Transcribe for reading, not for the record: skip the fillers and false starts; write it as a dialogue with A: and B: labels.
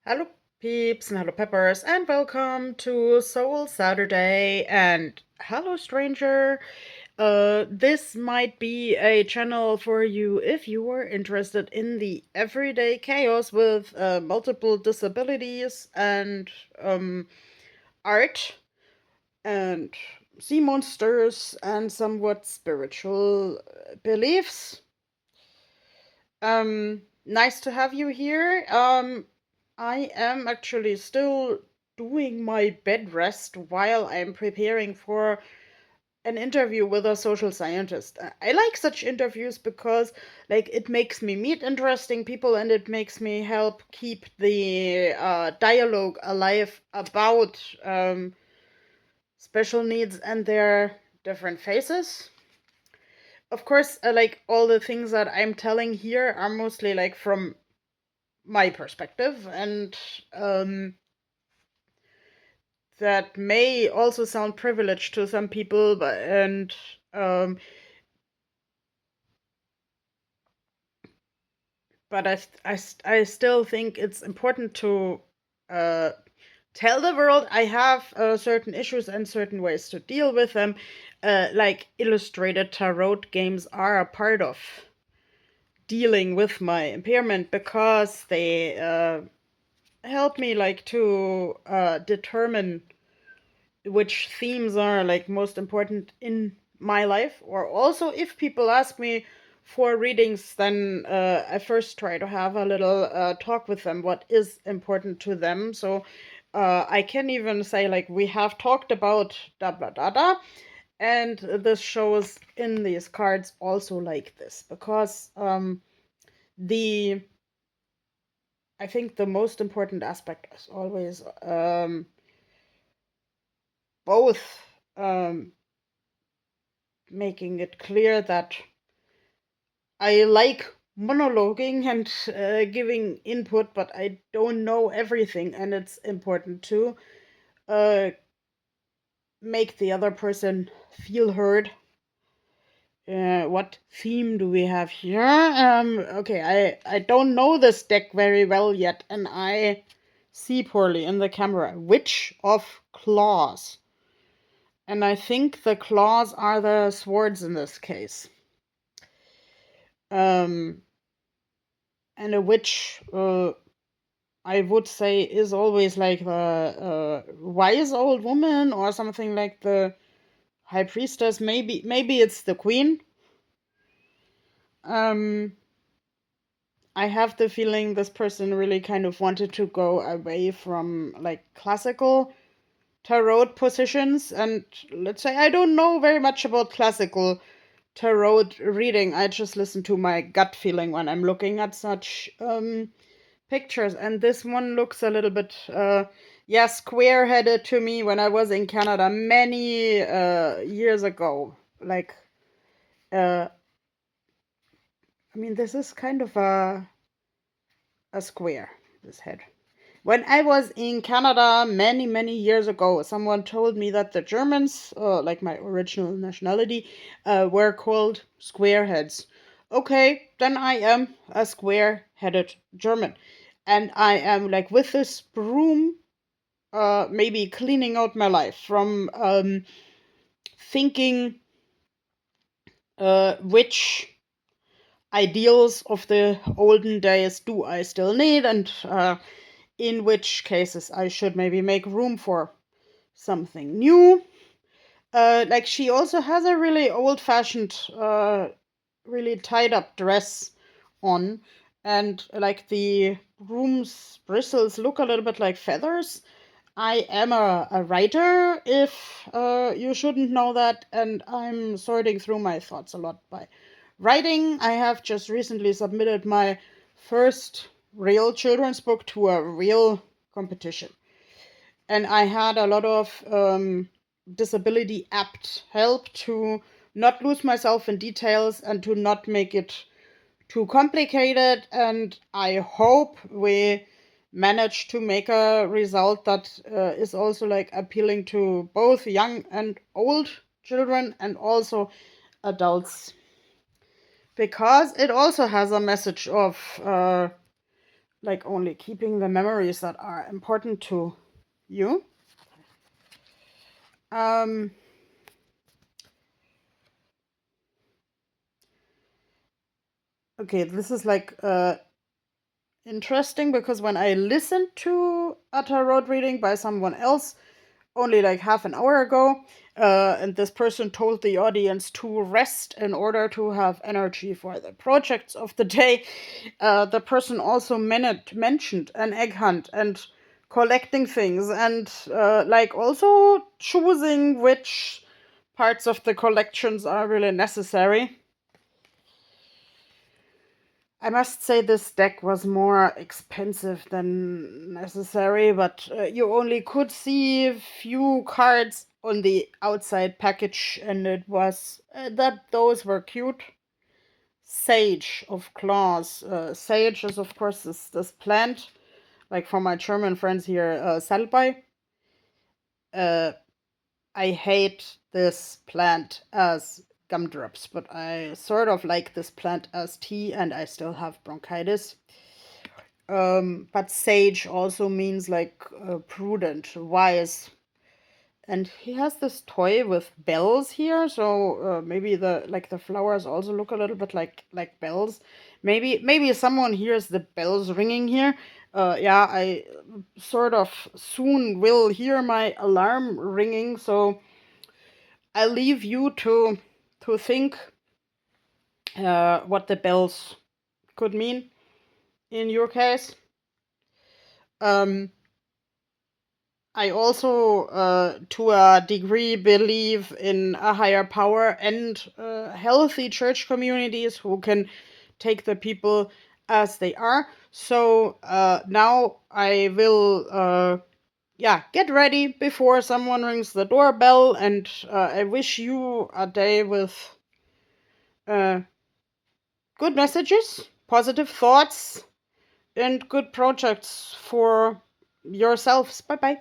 A: Hello, peeps, and hello, peppers, and welcome to Soul Saturday. And hello, stranger. This might be a channel for you if you are interested in the everyday chaos with multiple disabilities and art and sea monsters and somewhat spiritual beliefs. Nice to have you here. I am actually still doing my bed rest while I'm preparing for an interview with a social scientist. I like such interviews because it makes me meet interesting people and it makes me help keep the dialogue alive about special needs and their different faces. Of course, all the things that I'm telling here are mostly from my perspective, and that may also sound privileged to some people, um, but I still think it's important to uh, tell the world I have certain issues and certain ways to deal with them. Like illustrated tarot games are a part of dealing with my impairment because they help me to determine which themes are most important in my life. Or also, if people ask me for readings, then I first try to have a little talk with them what is important to them. So I can even say we have talked about da blah da da, and this shows in these cards also like this because the I think the most important aspect is always both making it clear that I like monologuing and giving input, but I don't know everything, and it's important to uh, make the other person feel heard. What theme do we have here? Okay, I don't know this deck very well yet, and I see poorly in the camera. Witch of Claws. And I think the claws are the swords in this case. Um, and a witch, I would say, is always like the wise old woman or something like the high priestess. Maybe it's the queen. Um, I have the feeling this person really kind of wanted to go away from classical tarot positions. And let's say I don't know very much about classical tarot reading. I just listen to my gut feeling when I'm looking at such pictures. And this one looks a little bit yeah, square-headed to me when I was in Canada many years ago. Uh I mean, this is kind of a square, this head. When I was in Canada many years ago, someone told me that the Germans, like my original nationality, were called squareheads. Okay, then I am a square-headed German. And I am with this broom, maybe cleaning out my life from thinking which ideals of the olden days do I still need, and in which cases I should maybe make room for something new. She also has a really old-fashioned, really tied-up dress on, and the broom's bristles look a little bit like feathers. I am a writer, if you shouldn't know that, and I'm sorting through my thoughts a lot by writing. I have just recently submitted my first real children's book to a real competition. And I had a lot of disability apt help to not lose myself in details and to not make it too complicated. And I hope we manage to make a result that is also appealing to both young and old children and also adults, because it also has a message of like only keeping the memories that are important to you. Um, okay, this is like interesting because when I listened to a tarot reading by someone else only like half an hour ago, and this person told the audience to rest in order to have energy for the projects of the day. The person also mentioned an egg hunt and collecting things and like also choosing which parts of the collections are really necessary. I must say this deck was more expensive than necessary, but you only could see a few cards on the outside package, and it was that those were cute. Sage of Claws. Sage is, of course, this plant, like for my German friends here, Salbei. Uh, I hate this plant as gumdrops, but I sort of like this plant as tea, and I still have bronchitis. But sage also means like prudent, wise. And he has this toy with bells here, so maybe the flowers also look a little bit like bells. Maybe someone hears the bells ringing here. Yeah, I sort of soon will hear my alarm ringing, so I leave you to think what the bells could mean in your case. Um, I also, to a degree, believe in a higher power and healthy church communities who can take the people as they are. So now I will, yeah, get ready before someone rings the doorbell, and I wish you a day with uh, good messages, positive thoughts, and good projects for yourselves. Bye bye.